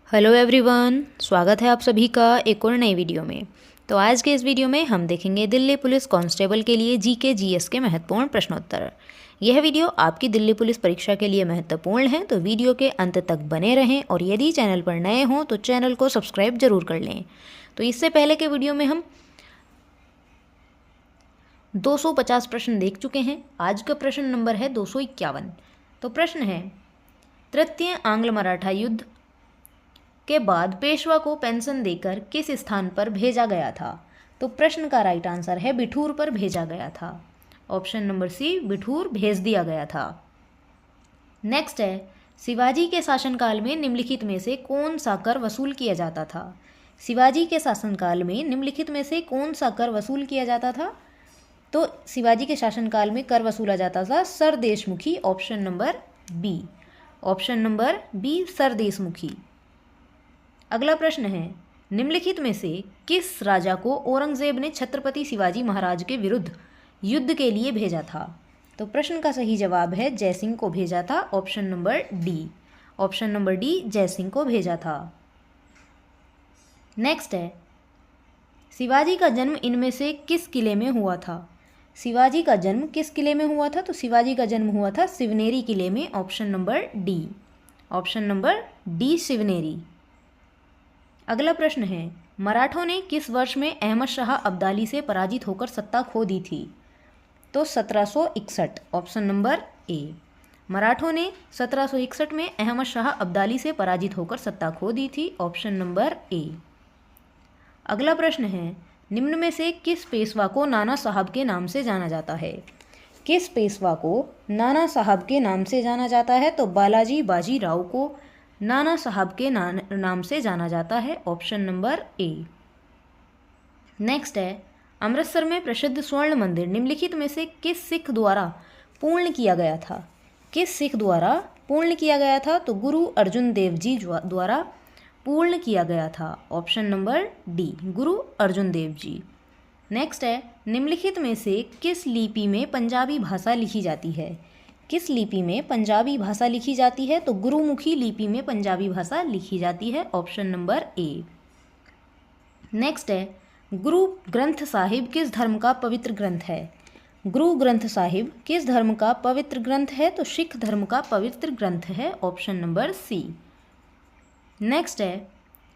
Hello everyone, स्वागत है आप सभी का एक और नई वीडियो में। तो आज के इस वीडियो में हम देखेंगे दिल्ली पुलिस कांस्टेबल के लिए जीके जीएस के महत्वपूर्ण प्रश्नोत्तर। यह वीडियो आपकी दिल्ली पुलिस परीक्षा के लिए महत्वपूर्ण है, तो वीडियो के अंत तक बने रहें और यदि चैनल पर नए हों तो चैनल को सब्सक्राइब जरूर कर लें। तो इससे पहले के वीडियो में हम 250 प्रश्न देख चुके हैं। आज का प्रश्न नंबर है 251। तो प्रश्न है, तृतीय आंग्ल मराठा युद्ध के बाद पेशवा को पेंशन देकर किस स्थान पर भेजा गया था? तो प्रश्न का राइट आंसर है बिठूर पर भेजा गया था। ऑप्शन नंबर सी, बिठूर भेज दिया गया था। नेक्स्ट है, शिवाजी के शासनकाल में निम्नलिखित में से कौन सा कर वसूल किया जाता था? शिवाजी के शासनकाल में निम्नलिखित में से कौन सा कर वसूल किया जाता था? तो शिवाजी के शासनकाल में कर वसूला जाता था सरदेशमुखी। Option number B. Option number B, सरदेशमुखी। अगला प्रश्न है, निम्नलिखित में से किस राजा को औरंगजेब ने छत्रपति शिवाजी महाराज के विरुद्ध युद्ध के लिए भेजा था? तो प्रश्न का सही जवाब है जयसिंह को भेजा था। Option number D. Option number D, Jai Singh को भेजा था। नेक्स्ट है, शिवाजी का जन्म इनमें से किस किले में हुआ था? शिवाजी का जन्म किस किले में हुआ था? तो शिवाजी का जन्म हुआ था शिवनेरी किले में। Option number D. Option number D, Shivneri. अगला प्रश्न है, मराठों ने किस वर्ष में अहमद शाह अब्दाली से पराजित होकर सत्ता खो दी थी? तो 1761। ऑप्शन नंबर ए। मराठों ने 1761 में अहमद शाह अब्दाली से पराजित होकर सत्ता खो दी थी। ऑप्शन नंबर ए। अगला प्रश्न है, निम्न में से किस पेशवा को नाना साहब के नाम से जाना जाता है? किस पेशवा को नाना साहब के नाम से जाना जाता है? तो बालाजी बाजी राव को नाना साहब के नाम से जाना जाता है। ऑप्शन नंबर ए। नेक्स्ट है, अमृतसर में प्रसिद्ध स्वर्ण मंदिर निम्नलिखित में से किस सिख द्वारा पूर्ण किया गया था? किस सिख द्वारा पूर्ण किया गया था? तो गुरु अर्जुन देव जी द्वारा पूर्ण किया गया था। ऑप्शन नंबर डी, गुरु अर्जुन देव जी। नेक्स्ट है, निम्नलिखित में से किस लिपि में पंजाबी भाषा लिखी जाती है? किस लिपि में पंजाबी भाषा लिखी जाती है? तो गुरुमुखी लिपि में पंजाबी भाषा लिखी जाती है। ऑप्शन नंबर ए। नेक्स्ट है, गुरु ग्रंथ साहिब किस धर्म का पवित्र ग्रंथ है? गुरु ग्रंथ साहिब किस धर्म का पवित्र ग्रंथ है? तो सिख धर्म का पवित्र ग्रंथ है। Option number C. नेक्स्ट है,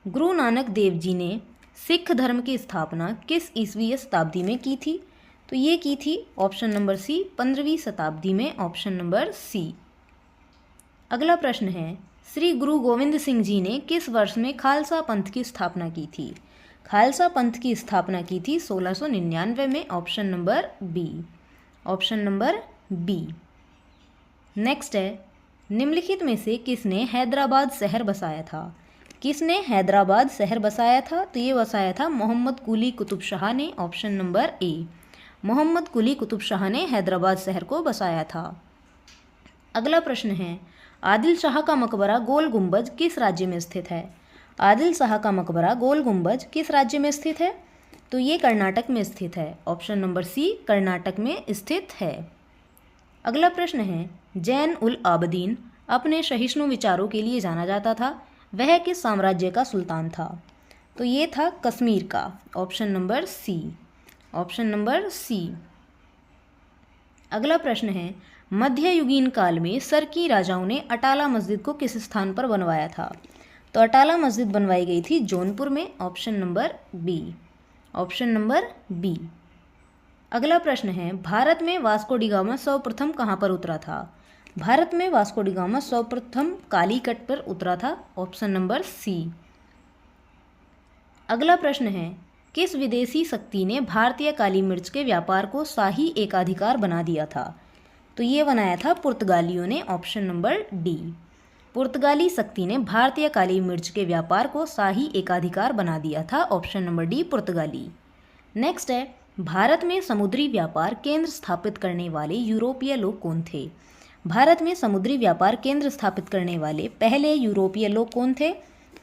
गुरु नानक देव जी ने सिख धर्म की स्थापना किस ईसवीं शताब्दी में की थी? तो ये की थी ऑप्शन नंबर सी, 15वीं शताब्दी में। Option number C. अगला प्रश्न है, श्री गुरु गोविंद सिंह जी ने किस वर्ष में खालसा पंथ की स्थापना की थी? खालसा पंथ की स्थापना की थी 1699 में। Option number B. Option number B. Next है, निम्नलिखित में से किसने हैदराबाद शहर बसाया था? किसने हैदराबाद शहर बसाया था? तो ये बसाया था मोहम्मद कुली कुतुब शाह ने। Option number A. Mohammed Quli Qutub Shah ने हैदराबाद शहर को बसाया था। अगला प्रश्न है, आदिल शाह का मकबरा गोल गुंबज किस राज्य में स्थित है? आदिल शाह का मकबरा गोल गुंबज किस राज्य में स्थित है? तो ये कर्नाटक में स्थित है। ऑप्शन नंबर सी, कर्नाटक में स्थित है। अगला प्रश्न है, जैन उल आबदीन अपने सहिष्णु विचारों के लिए जाना जाता था, वह किस साम्राज्य का सुल्तान था? तो ये था कश्मीर का। Option number C. Option number C. अगला प्रश्न है, मध्ययुगीन काल में सरकी राजाओं ने अटाला मस्जिद को किस स्थान पर बनवाया था? तो अटाला मस्जिद बनवाई गई थी जौनपुर में। Option number B. Option number B. अगला प्रश्न है, भारत में वास्को डी गामा सर्वप्रथम कहाँ पर उतरा था? भारत में वास्को डी गामा सर्वप्रथम कालीकट पर उतरा था। Option number C. अगला प्रश्न है, किस विदेशी शक्ति ने भारतीय काली मिर्च के व्यापार को शाही एकाधिकार बना दिया था? तो ये बनाया था पुर्तगालियों ने। Option number D. पुर्तगाली शक्ति ने भारतीय काली मिर्च के व्यापार को शाही एकाधिकार बना दिया था। ऑप्शन नंबर डी, पुर्तगाली। नेक्स्ट है, भारत में समुद्री व्यापार केंद्र स्थापित करने वाले यूरोपीय लोग कौन थे? भारत में समुद्री व्यापार केंद्र स्थापित करने वाले पहले यूरोपीय लोग कौन थे?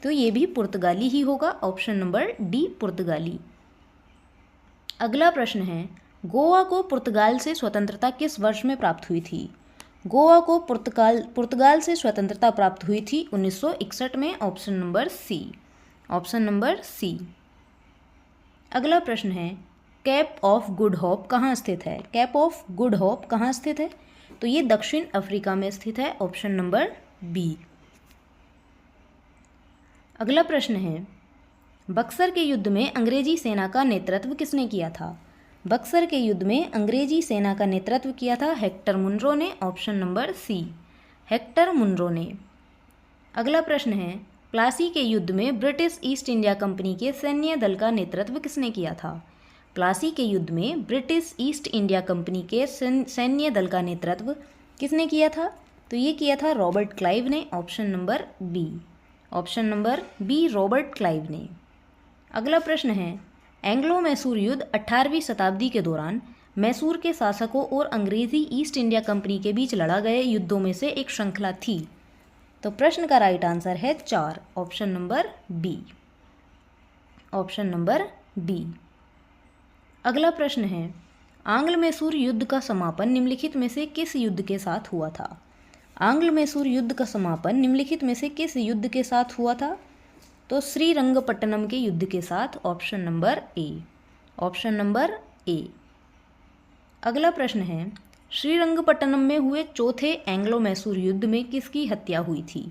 तो ये भी पुर्तगाली ही होगा। ऑप्शन नंबर डी, पुर्तगाली। अगला प्रश्न है, गोवा को पुर्तगाल से स्वतंत्रता किस वर्ष में प्राप्त हुई थी? गोवा को पुर्तगाल से स्वतंत्रता प्राप्त हुई थी 1961 में। Option number C. Option number C. अगला प्रश्न है, कैप ऑफ गुड होप कहाँ स्थित है? कैप ऑफ गुड होप कहाँ स्थित है? तो ये दक्षिण अफ्रीका में स्थित है। Option number B. अगला प्रश्न है, बक्सर के युद्ध में अंग्रेजी सेना का नेतृत्व किसने किया था? बक्सर के युद्ध में अंग्रेजी सेना का नेतृत्व किया था हेक्टर मुनरो ने। Option number C, Hector Munro ने। अगला प्रश्न है, प्लासी के युद्ध में ब्रिटिश ईस्ट इंडिया कंपनी के सैन्य दल का नेतृत्व किसने किया था? प्लासी के युद्ध में ब्रिटिश ईस्ट इंडिया कंपनी के सैन्य दल का नेतृत्व किसने किया था? तो ये किया था रॉबर्ट क्लाइव ने। Option number B. Option number B, Robert Clive ने। अगला प्रश्न है, एंग्लो मैसूर युद्ध 18वीं शताब्दी के दौरान मैसूर के शासकों और अंग्रेजी ईस्ट इंडिया कंपनी के बीच लड़ा गए युद्धों में से एक श्रृंखला थी। तो प्रश्न का राइट आंसर है 4। Option number B. Option number B. अगला प्रश्न है, आंग्ल मैसूर युद्ध का समापन निम्नलिखित में से किस युद्ध के साथ हुआ था? आंग्ल मैसूर युद्ध का समापन निम्नलिखित में से किस युद्ध के साथ हुआ था? तो श्रीरंगपट्टनम के युद्ध के साथ। ऑप्शन नंबर ए। ऑप्शन नंबर ए। अगला प्रश्न है, श्रीरंगपट्टनम में हुए चौथे एंग्लो मैसूर युद्ध में किसकी हत्या हुई थी?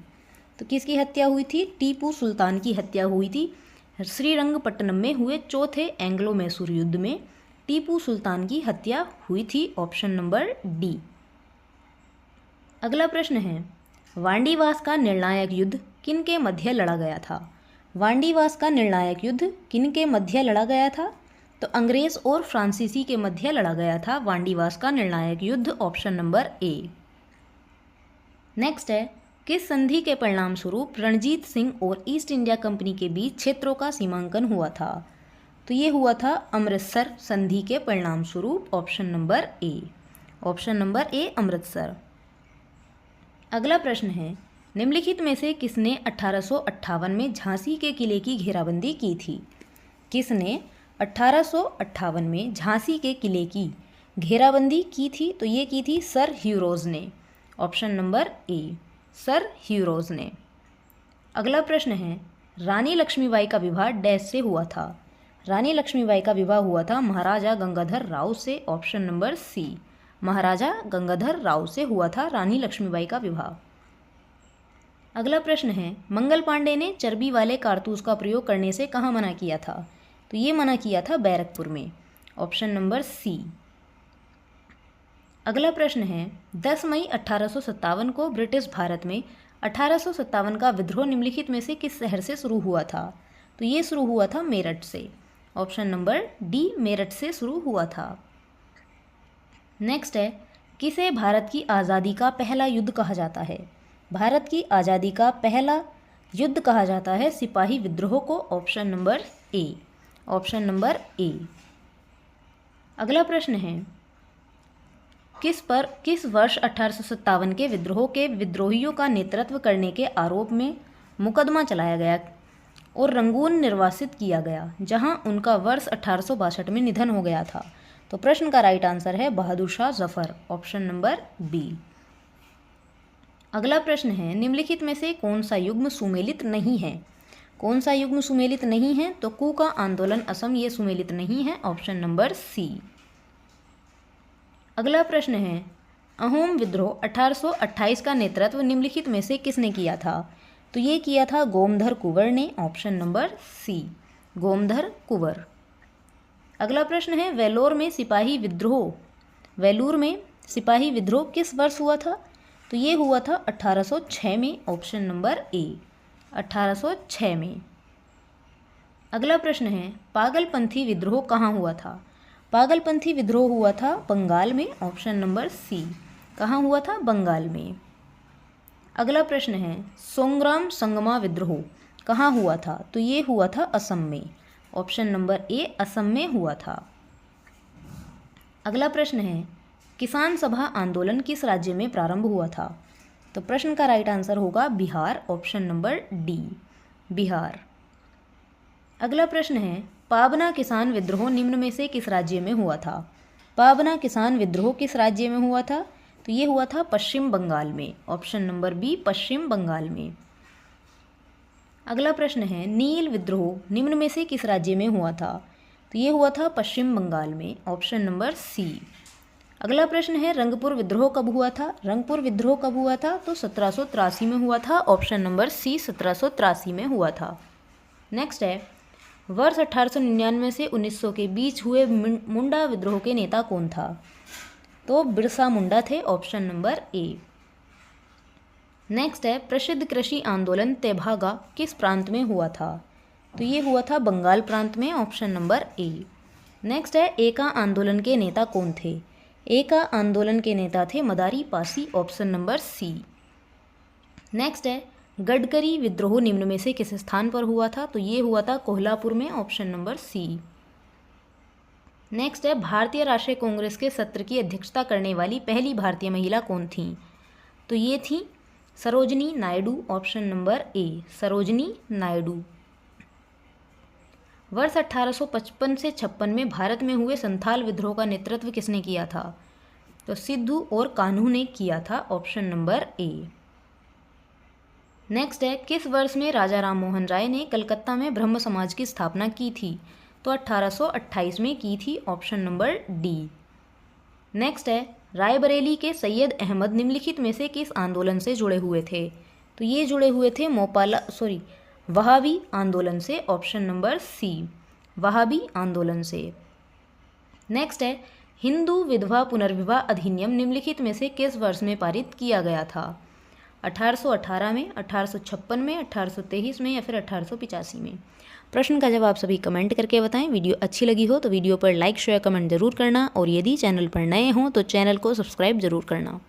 तो किसकी हत्या हुई थी? टीपू सुल्तान की हत्या हुई थी। श्रीरंगपट्टनम में हुए चौथे एंग्लो मैसूर युद्ध में टीपू सुल्तान की हत्या हुई थी। Option number D. अगला प्रश्न है, वांडीवास का निर्णायक युद्ध किन के मध्य लड़ा गया था? वांडीवास का निर्णायक युद्ध किन के मध्य लड़ा गया था? तो अंग्रेज और फ्रांसीसी के मध्य लड़ा गया था वांडीवास का निर्णायक युद्ध। ऑप्शन नंबर ए। नेक्स्ट है, किस संधि के परिणाम स्वरूप रणजीत सिंह और ईस्ट इंडिया कंपनी के बीच क्षेत्रों का सीमांकन हुआ था? तो ये हुआ था अमृतसर संधि के परिणाम स्वरूप। ऑप्शन नंबर ए। ऑप्शन नंबर ए, अमृतसर। अगला प्रश्न है, निम्नलिखित में से किसने 1858 में झांसी के किले की घेराबंदी की थी? किसने 1858 में झांसी के किले की घेराबंदी की थी? तो ये की थी सर ह्यूरोज ने। ऑप्शन नंबर ए, सर ह्यूरोज ने। अगला प्रश्न है, रानी लक्ष्मीबाई का विवाह डैश से हुआ था? रानी लक्ष्मीबाई का विवाह हुआ था महाराजा गंगाधर राव से। ऑप्शन नंबर सी, महाराजा गंगाधर राव से हुआ था रानी लक्ष्मीबाई का विवाह। अगला प्रश्न है, मंगल पांडे ने चर्बी वाले कारतूस का प्रयोग करने से कहाँ मना किया था? तो ये मना किया था बैरकपुर में। Option number C. अगला प्रश्न है, 10 मई 1857 को ब्रिटिश भारत में 1857 का विद्रोह निम्नलिखित में से किस शहर से शुरू हुआ था? तो ये शुरू हुआ था मेरठ से। ऑप्शन नंबर डी, मेरठ से शुरू हुआ था। नेक्स्ट है, किसे भारत की आज़ादी का पहला युद्ध कहा जाता है? भारत की आज़ादी का पहला युद्ध कहा जाता है सिपाही विद्रोह को। ऑप्शन नंबर ए। ऑप्शन नंबर ए। अगला प्रश्न है, किस वर्ष 1857 के विद्रोह के विद्रोहियों का नेतृत्व करने के आरोप में मुकदमा चलाया गया और रंगून निर्वासित किया गया, जहां उनका वर्ष 1862 में निधन हो गया था? तो प्रश्न का राइट आंसर है Bahadur Shah Zafar. Option number B. अगला प्रश्न है, निम्नलिखित में से कौन सा युग्म सुमेलित नहीं है? कौन सा युग्म सुमेलित नहीं है? तो कू का आंदोलन असम, ये सुमेलित नहीं है। Option number C. अगला प्रश्न है, अहोम विद्रोह 1828 का नेतृत्व निम्नलिखित में से किसने किया था? तो ये किया था गोमधर कुंवर ने। ऑप्शन नंबर सी, गोमधर कुंवर। अगला प्रश्न है, वेलोर में सिपाही विद्रोह किस वर्ष हुआ था? तो ये हुआ था 1806 में। ऑप्शन नंबर ए, 1806 में। अगला प्रश्न है, पागलपंथी विद्रोह कहाँ हुआ था? पागलपंथी विद्रोह हुआ था बंगाल में। ऑप्शन नंबर सी, कहाँ हुआ था? बंगाल में। अगला प्रश्न है, सोंग्राम संगमा विद्रोह कहाँ हुआ था? तो ये हुआ था असम में। ऑप्शन नंबर ए, असम में हुआ था। अगला प्रश्न है, किसान सभा आंदोलन किस राज्य में प्रारंभ हुआ था? तो प्रश्न का राइट आंसर होगा Bihar. Option number D, Bihar. अगला प्रश्न है, पाबना किसान विद्रोह निम्न में से किस राज्य में हुआ था? पाबना किसान विद्रोह किस राज्य में हुआ था? तो ये हुआ था पश्चिम बंगाल में। ऑप्शन नंबर बी पश्चिम बंगाल में। अगला प्रश्न है नील विद्रोह निम्न में से किस राज्य में हुआ था? तो ये हुआ था पश्चिम बंगाल में। Option number C. अगला प्रश्न है रंगपुर विद्रोह कब हुआ था? रंगपुर विद्रोह कब हुआ था? तो 1783 में हुआ था। ऑप्शन नंबर सी 1783 में हुआ था। नेक्स्ट है वर्ष 1899 से 1900 के बीच हुए मुंडा विद्रोह के नेता कौन था? तो बिरसा मुंडा थे। ऑप्शन नंबर ए। नेक्स्ट है प्रसिद्ध कृषि आंदोलन तेभागा किस प्रांत में हुआ था? तो ये हुआ था बंगाल प्रांत में। ऑप्शन नंबर ए। नेक्स्ट है एका आंदोलन के नेता कौन थे? एका आंदोलन के नेता थे Madari Pasi. Option number C. Next है गडकरी विद्रोह निम्न में से किस स्थान पर हुआ था? तो ये हुआ था कोल्हापुर में। Option number C. नेक्स्ट है भारतीय राष्ट्रीय कांग्रेस के सत्र की अध्यक्षता करने वाली पहली भारतीय महिला कौन थी? तो ये थी सरोजनी नायडू। ऑप्शन नंबर ए सरोजनी नायडू। वर्ष 1855 से 56 में भारत में हुए संथाल विद्रोह का नेतृत्व किसने किया था? तो सिद्धू और कान्हू ने किया था। ऑप्शन नंबर ए। नेक्स्ट है किस वर्ष में राजा राम मोहन राय ने कलकत्ता में ब्रह्म समाज की स्थापना की थी? तो 1828 में की थी। Option number D. नेक्स्ट है रायबरेली के सैयद अहमद निम्नलिखित में से किस आंदोलन से जुड़े हुए थे? तो ये जुड़े हुए थे वहाबी आंदोलन से। ऑप्शन नंबर सी वहाबी आंदोलन से। नेक्स्ट है हिंदू विधवा पुनर्विवाह अधिनियम निम्नलिखित में से किस वर्ष में पारित किया गया था? 1818 में, 1856 में, 1823 में या फिर 1885 में? प्रश्न का जवाब सभी कमेंट करके बताएं। वीडियो अच्छी लगी हो तो वीडियो पर लाइक शेयर कमेंट जरूर करना और यदि चैनल पर नए हों तो चैनल को सब्सक्राइब जरूर करना।